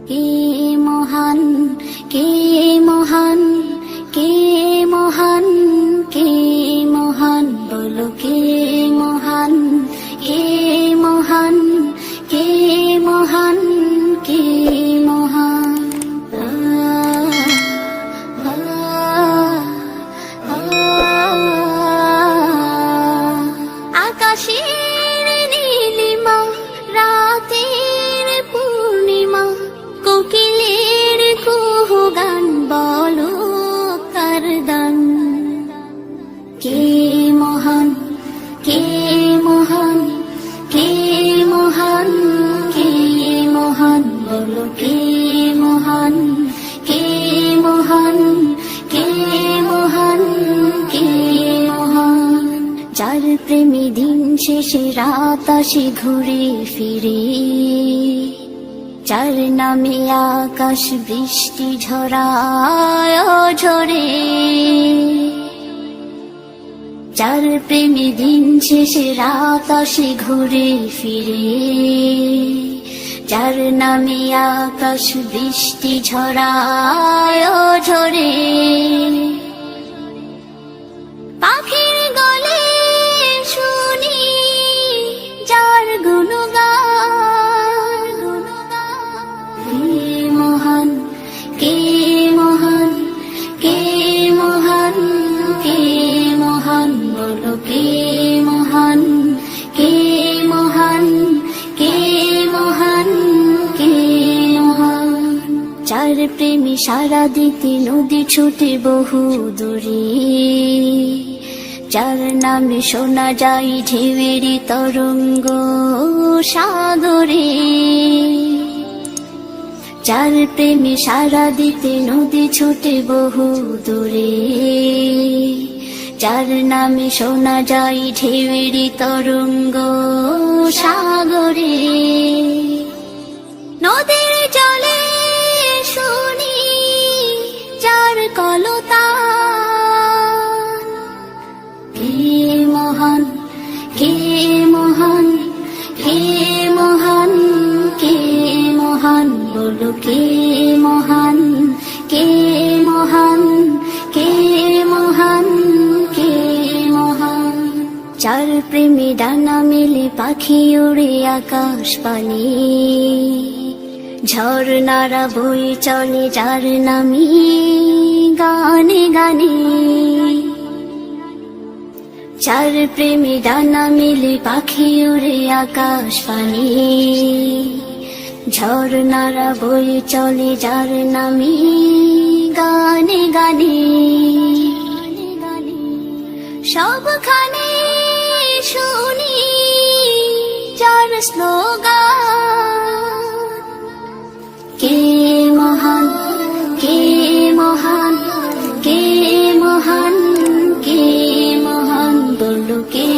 কে মহান, কে মহান, কে মহান, কে মহান, বলো কে মহান, কে মহান, কে মহান, কে মহান। আকাশের নীলিমা, রাতের পূর্ণিমা, কোকিলের কুহু গান, বলো কার দান। কে মহান, কে মহান, কে মহান, কে মহান, বলো কে মহান, কে মহান, কে মহান, কে মহান। যার প্রেমে দিন শেষে রাত আসে ঘুরে ফিরে, যার নামে আকাশ বৃষ্টি ঝরায় ঝরে, যার প্রেমে দিন শেষে রাত আসে ঘুরে ফিরে, যার নামে আকাশ বৃষ্টি ঝরায় ঝরে। পাখির গলে শুনি যার গুণগান, কে মহান, কে মহান, কে মহান, কে মহান, বলো কে মহান, কে মহান, কে মহান, কে মহান। যার প্রেমে সারা দিতে নদী ছুটে বহু দূরে, যার নামে শোনা যায় ঢেউয়ের তরঙ্গ সাগরে, যার প্রেমে সারা দিতে নদী ছুটে বহু দূরে, যার নামে শোনা যায় ঢেউয়ের তরঙ্গ সাগরে। নদীর জলে শুনি যার কলতান, কে মহান, কে মহান, কে মহান, কে মহান, বলো কে মহান, কে মহান, কে মহান, কে মহান। যার প্রেমে ডানা মেলে পাখি উড়ে আকাশ পানে, ঝর্ণারা বয়ে চলে যার নামে গানে গানে, যার প্রেমে ডানা মেলে পাখি উড়ে আকাশ পানে, ঝর্ণারা বয়ে চলে যার নামে গানে গানে। সবখানে শুনি যার স্লোগান, কে মহান, কে মহান, কে মহান, কে মহান, বলো কে